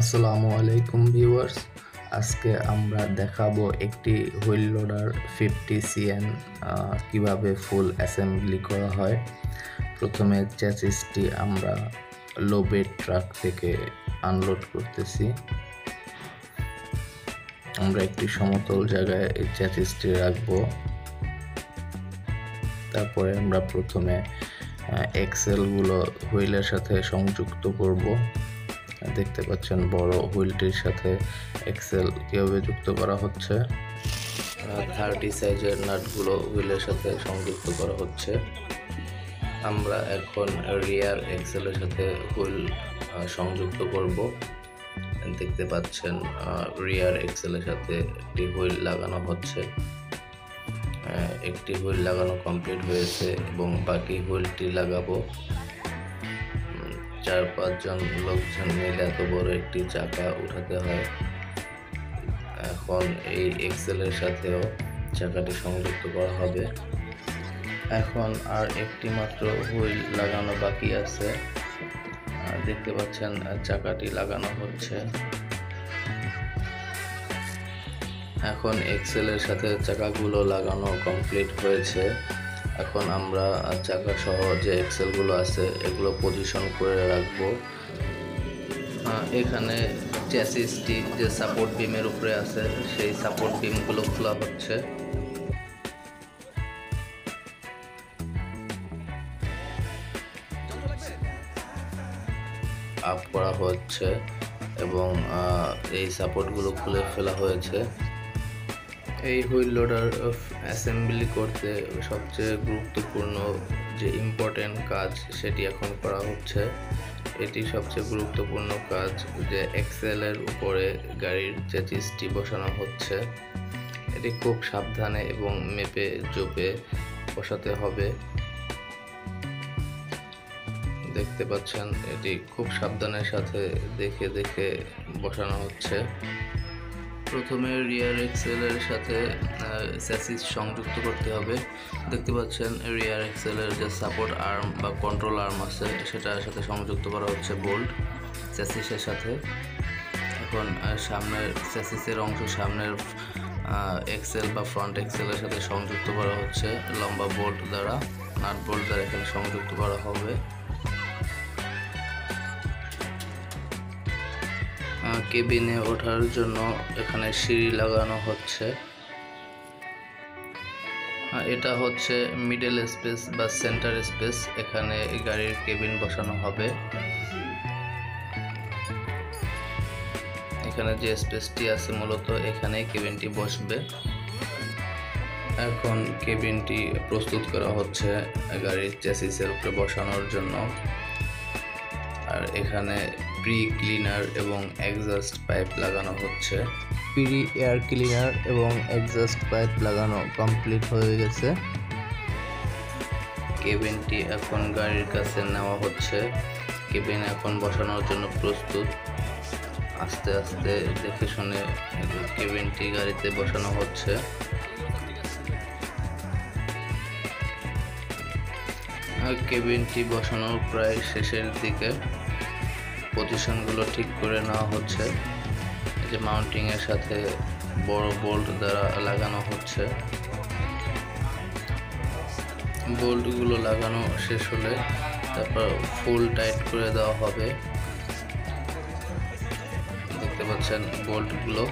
আসসালামু আলাইকুম ভিউয়ার্স, আজকে আমরা দেখাবো একটি হুইল লোডার 50CN কিভাবে ফুল অ্যাসেম্বলি করা হয়। প্রথমে চ্যাসিসটি আমরা লো বেড ট্রাক থেকে আনলোড করতেছি। আমরা একটি সমতল জায়গায় এই চ্যাসিসটি রাখবো। তারপরে আমরা প্রথমে এক্সেলগুলো হুইলের সাথে সংযুক্ত করব। দেখতে পাচ্ছেন বড় হুইলটির সাথে এক্সেল কিভাবে যুক্ত করা হচ্ছে। 30 সাইজের নাটগুলো হুইলের সাথে সংযুক্ত করা হচ্ছে। আমরা এখন রিয়ার এক্সেলের সাথে হুইল সংযুক্ত করব। দেখতে পাচ্ছেন রিয়ার এক্সেলের সাথে একটি হুইল লাগানো হচ্ছে। একটি হুইল লাগানো কমপ্লিট হয়েছে এবং বাকি হুইলটি লাগাবো। 4-5 জন লোকজন মিলে এত বড় একটি চাকা উঠাতে হয়। এখন এই এক্সেলের সাথেও চাকাটি সংযুক্ত করা হবে। এখন আর একটি মাত্র হুইল লাগানো বাকি আছে। দেখতে পাচ্ছেন চাকাটি লাগানো হচ্ছে। এখন এক্সেলের সাথে চাকাগুলো লাগানো কমপ্লিট হয়েছে। এখন আমরা চাকা সহ যে এক্সেলগুলো আছে এগুলো পজিশন করে রাখবো। এখানে চ্যাসিসটি যে সাপোর্ট বিমের উপরে আছে সেই সাপোর্ট বিমগুলো খোলা হচ্ছে। আপ করা হচ্ছে এবং এই সাপোর্টগুলো খুলে ফেলা হয়েছে। এই হুইল লোডার অ্যাসেম্বলি করতে সবচেয়ে গুরুত্বপূর্ণ যে ইম্পর্টেন্ট কাজ সেটি এখন করা হচ্ছে। এটি সবচেয়ে গুরুত্বপূর্ণ কাজ যে এক্সেলের উপরে গাড়ির চ্যাসিসটি বসানো হচ্ছে। এটি খুব সাবধানে এবং মেপে জোপে বসাতে হবে। দেখতে পাচ্ছেন এটি খুব সাবধানের সাথে দেখে দেখে বসানো হচ্ছে। প্রথমে রিয়ার এক্সেলের সাথে চ্যাসিস সংযুক্ত করতে হবে। দেখতে পাচ্ছেন রিয়ার এক্সেলের যে সাপোর্ট আর্ম বা কন্ট্রোল আর্ম আছে সেটার সাথে সংযুক্ত করা হচ্ছে বোল্ট চ্যাসিসের সাথে। এখন সামনের চ্যাসিসের অংশ সামনের এক্সেল বা ফ্রন্ট এক্সেলের সাথে সংযুক্ত করা হচ্ছে লম্বা বোল্ট দ্বারা, নাট বোল্ট দ্বারা এখানে সংযুক্ত করা হবে। কেবিনে ওঠার জন্য এখানে সিঁড়ি লাগানো হচ্ছে। এটা হচ্ছে মিডল স্পেস বা সেন্টার স্পেস, এখানে গাড়ির কেবিন বসানো হবে। এখানে যে স্পেসটি আছে মূলত এখানে কেবিনটি বসবে। এখন কেবিনটি প্রস্তুত করা হচ্ছে গাড়ির চ্যাসিসের উপরে বসানোর জন্য। আর এখানে প্রি ক্লিনার এবং এক্সস্ট পাইপ লাগানো হচ্ছে। প্রি এয়ার ক্লিনার এবং এক্সস্ট পাইপ লাগানো কমপ্লিট হয়ে গেছে। কেবিনটি এখন গাড়ির কাছে নেওয়া হচ্ছে। কেবিন এখন বসানোর জন্য প্রস্তুত। আস্তে আস্তে দেখে শুনে কেবিনটি গাড়িতে বসানো হচ্ছে। কেবিনটি বসানোর প্রায় শেষের দিকে। পজিশনগুলো ঠিক করে নেওয়া হচ্ছে। এই যে মাউন্টিং এর সাথে বড় বোল্ট দ্বারা লাগানো হচ্ছে। বোল্টগুলো লাগানো শেষ হলে তারপর ফুল টাইট করে দেওয়া হবে। দেখতে পাচ্ছেন বোল্টগুলো।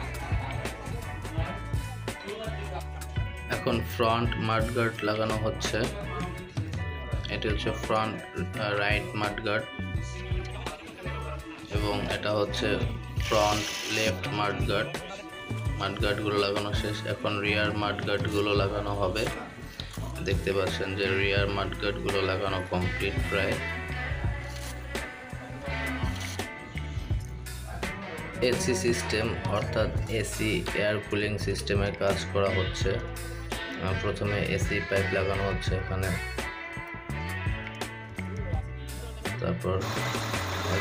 এখন ফ্রন্ট মাডগার্ড লাগানো হচ্ছে। এটি হচ্ছে ফ্রন্ট রাইট মাডগার্ড এবং এটা হচ্ছে ফ্রন্ট লেফট মাডগার্ড। মাডগার্ডগুলো লাগানো শেষ। এখন রিয়ার মাডগার্ডগুলো লাগানো হবে। দেখতে পাচ্ছেন যে রিয়ার মাডগার্ডগুলো লাগানো কমপ্লিট প্রায়। এসি সিস্টেম অর্থাৎ এসি এয়ার কুলিং সিস্টেমের কাজ করা হচ্ছে। প্রথমে এসি পাইপ লাগানো হচ্ছে এখানে, তারপর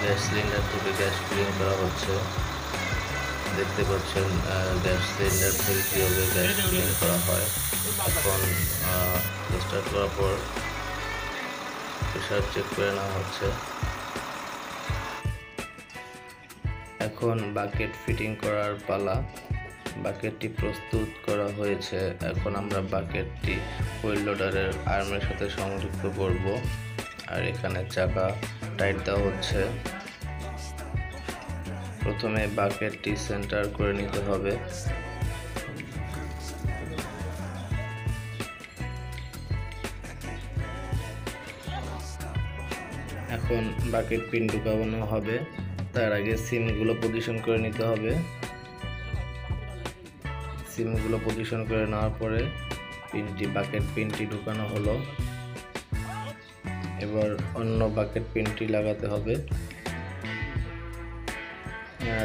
গ্যাস সিলিন্ডার থেকে গ্যাস কুলিং করা হচ্ছে। দেখতে পাচ্ছেন গ্যাস সিলিন্ডার থেকে কীভাবে গ্যাস কুলিং করা হয়। এখন স্টার্ট করার পর প্রেশার চেক করে নেওয়া হচ্ছে। এখন বাকেট ফিটিং করার পালা। বাকেটটি প্রস্তুত করা হয়েছে, এখন আমরা বাকেটটি হুইল লোডারের আর্মের সাথে সংযুক্ত করব। আর এখানে চাকা টাইট দেওয়া হচ্ছে। প্রথমে বাকেটটি সেন্টার করে নিতে হবে। এখন বাকেট পিন ঢুকানো হবে, তার আগে সিমগুলো পজিশন করে নিতে হবে। সিমগুলো পজিশন করে নেওয়ার পরে বাকেট পিনটি ঢুকানো হলো। এবার অন্য বাকেট পিনটি লাগাতে হবে।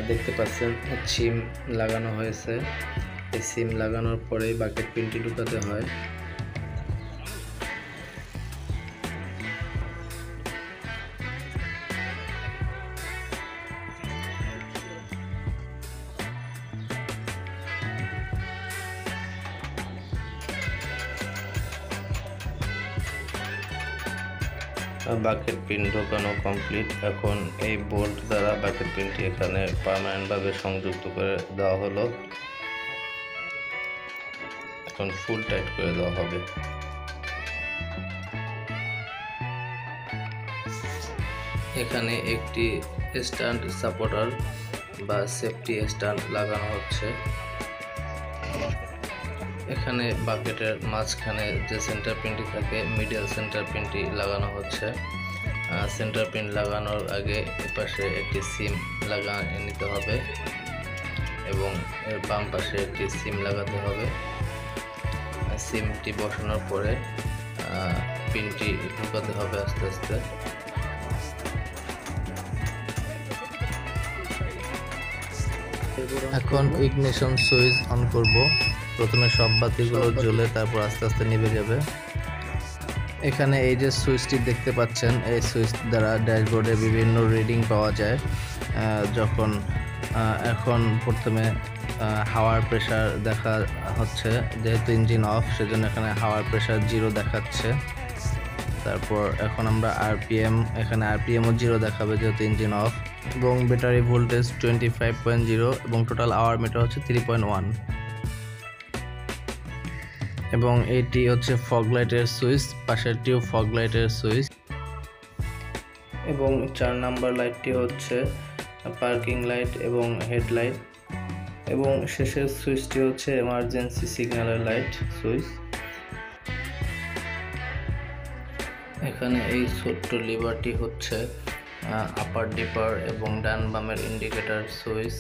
দেখতে পাচ্ছেন সিম লাগানো হয়েছে। এই সিম লাগানোর পরেই বাকেট পিনটি ঢুকাতে হয়। বাকেট পিন ঢোকানো কমপ্লিট। এখন এই বোল্ট দ্বারা বাকেট পিনটি এখানে পার্মানেন্টভাবে সংযুক্ত করে দেওয়া হলো। এখন ফুল টাইট করে দেওয়া হবে। এখানে একটি স্ট্যান্ড সাপোর্টার বা সেফটি স্ট্যান্ড লাগানো হচ্ছে। এখানে বাকেটের মাঝখানে যে সেন্টার পিনটি থাকে, মিডল সেন্টার পিনটি লাগানো হচ্ছে। সেন্টার পিন লাগানোর আগে এপাশে একটি সিম লাগিয়ে নিতে হবে এবং এর বাম পাশে একটি সিম লাগাতে হবে। সিমটি বসানোর পরে পিনটি ঢুকাতে হবে আস্তে আস্তে। এখন ইগনিশন সুইচ অন করব। প্রথমে সব বাতিগুলো জ্বলে তারপর আস্তে আস্তে নিভে যাবে। এখানে এই যে সুইচটি দেখতে পাচ্ছেন, এই সুইচ দ্বারা ড্যাশবোর্ডে বিভিন্ন রিডিং পাওয়া যায়। এখন প্রথমে হাওয়ার প্রেসার দেখা হচ্ছে, যেহেতু ইঞ্জিন অফ সেজন্য এখানে হাওয়ার প্রেসার 0 দেখাচ্ছে। তারপর এখন আমরা এখানে আরপিএমও 0 দেখাবে যেহেতু ইঞ্জিন অফ, এবং ব্যাটারি ভোল্টেজ 25.0 এবং টোটাল আওয়ার মিটার হচ্ছে 3.1। এবং এটি হচ্ছে ফগ লাইটের সুইচ, পাশেরটিও ফগ লাইটের সুইচ। এবং 4 নাম্বার লাইটটি হচ্ছে পার্কিং লাইট এবং হেডলাইট, এবং শেষের সুইচটি হচ্ছে এমার্জেন্সি সিগন্যালের লাইট সুইচ। এখানে এই ছোট্ট লিভারটি হচ্ছে আপার ডিপার এবং ডান বামের ইন্ডিকেটর সুইচ।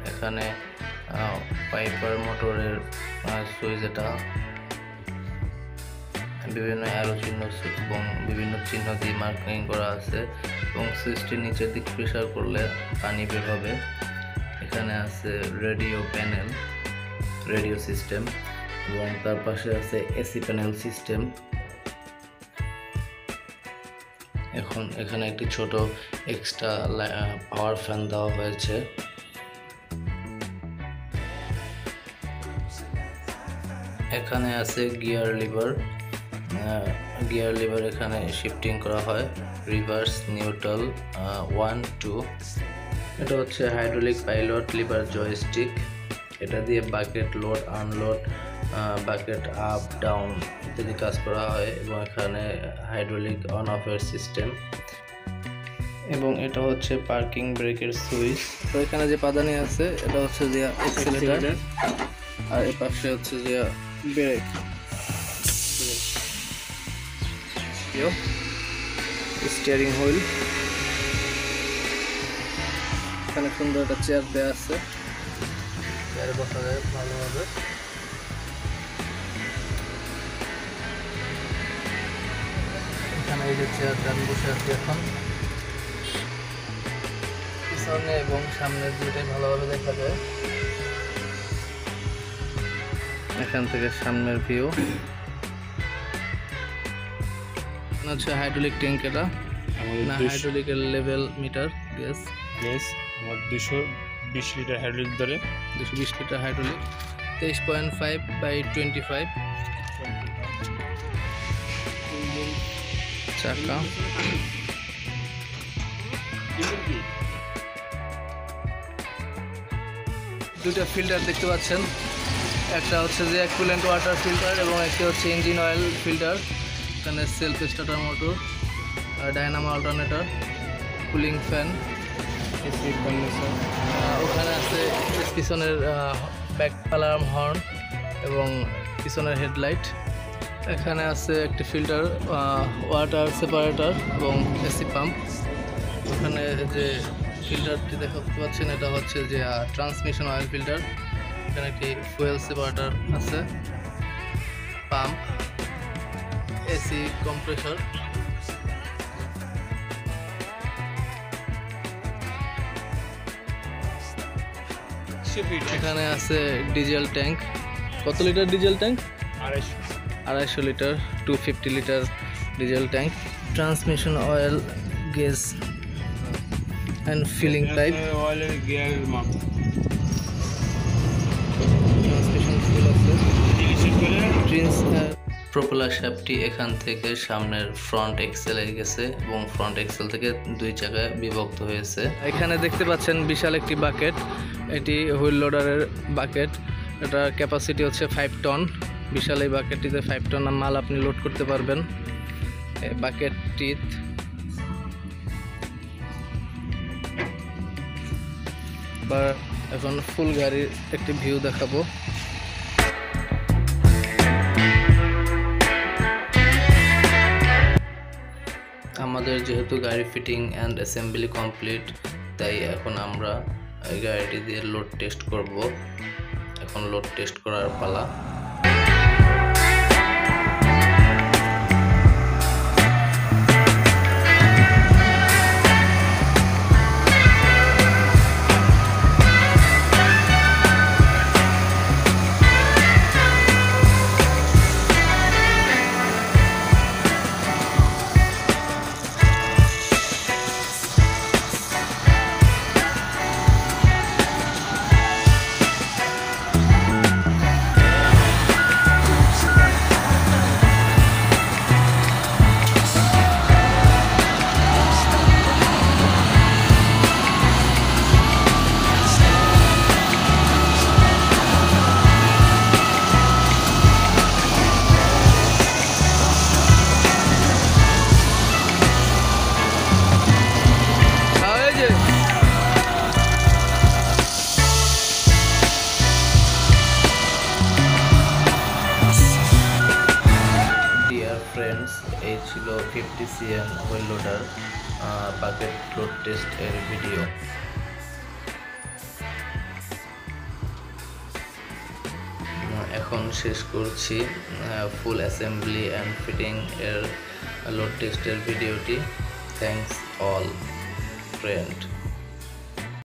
এখানে পাইপার মোটরের সুইচ, এটা বিভিন্ন অ্যারো চিহ্ন এবং বিভিন্ন চিহ্ন দিয়ে মার্কিং করা আছে, এবং সুইচটি নিচের দিক প্রেসার করলে পানি বের হবে। এখানে আছে রেডিও প্যানেল, রেডিও সিস্টেম, এবং তার পাশে আছে এসি প্যানেল সিস্টেম। এখন এখানে একটি ছোট এক্সট্রা পাওয়ার ফ্যান দেওয়া হয়েছে। এখানে আছে গিয়ার লিভার, এখানে শিফটিং করা হয় রিভার্স, নিউট্রাল, 1, 2। এটা হচ্ছে হাইড্রোলিক পাইলট লিভার জয়স্টিক। এটা দিয়ে bucket load unload, bucket up down ইত্যাদি কাজ করা হয়, এবং এখানে হাইড্রোলিক অন অফের সিস্টেম। এবং এটা হচ্ছে পার্কিং ব্রেকের সুইচ। তো এখানে যে পাদানি আছে এটা হচ্ছে যে অ্যাক্সিলারেটর, আর এর পাশে হচ্ছে যে ব্রেক। স্টিয়ারিং হুইল, এখানে সুন্দর একটা চেয়ার দেওয়া আছে, চেয়ারে বসা যায় ভালোভাবে। এখানে এই যে চেয়ারটা আমি বসে আছি এখন, পিছনে এবং সামনে দুইটাই ভালোভাবে দেখা যায়। এখান থেকে সামনের ভিউ হচ্ছে হাইড্রোলিক ট্যাঙ্ক। এটা না হাইড্রোলিকের লেভেল মিটার, গ্যাস আমার 220 লিটার হাইড্রোলিক ধরে, 220 লিটার হাইড্রোলিক, 23.5/25 চাকা। দুটো ফিল্টার দেখতে পাচ্ছেন, একটা হচ্ছে যে কুলেন্ট ওয়াটার ফিল্টার এবং একটি হচ্ছে ইঞ্জিন অয়েল ফিল্টার। এখানে self starter motor, Dynamo alternator, cooling fan, AC condenser. ওখানে আছে পিছনের ব্যাক অ্যালার্ম হর্ন এবং পিছনের হেডলাইট। এখানে আছে একটি ফিল্টার, ওয়াটার সেপারেটর এবং এসি পাম্প। ওখানে যে ফিল্টারটি দেখতে পাচ্ছেন এটা হচ্ছে যে ট্রান্সমিশন অয়েল ফিল্টার। এখানে একটি ফুয়েল সেপারেটর আছে, পাম্প, এসি কম্প্রেসর। এখানে আছে ডিজেল ট্যাঙ্ক। কত litre diesel tank? 250 litre, 250 litre diesel tank. Transmission oil gauge and filling pipe. Transmission full আছে। প্রপেলার শ্যাফটটি এখান থেকে সামনের ফ্রন্ট এক্সেলে গেছে এবং ফ্রন্ট এক্সেল থেকে 2 জায়গায় বিভক্ত হয়েছে। এখানে দেখতে পাচ্ছেন বিশাল একটি বাকেট, এটি হুইল লোডারের বাকেট। এটার ক্যাপাসিটি হচ্ছে 5 টন। বিশাল এই বাকেটটিতে 5 টন মাল আপনি লোড করতে পারবেন। এই বাকেটটি এখন ফুল গাড়ির একটি ভিউ দেখাবো। আমাদের যেহেতু গাড়ি ফিটিং অ্যান্ড অ্যাসেম্বলি কমপ্লিট, তাই এখন আমরা এই গাড়িটি দিয়ে লোড টেস্ট করব। এখন লোড টেস্ট করার পালা। ফ্রেন্ডস, এই ছিল 50CN wheel loader bucket load test এর ভিডিও। এখন শেষ করছি ফুল অ্যাসেম্বলি অ্যান্ড ফিটিং এর লোড টেস্টের ভিডিওটি। Thanks all friend.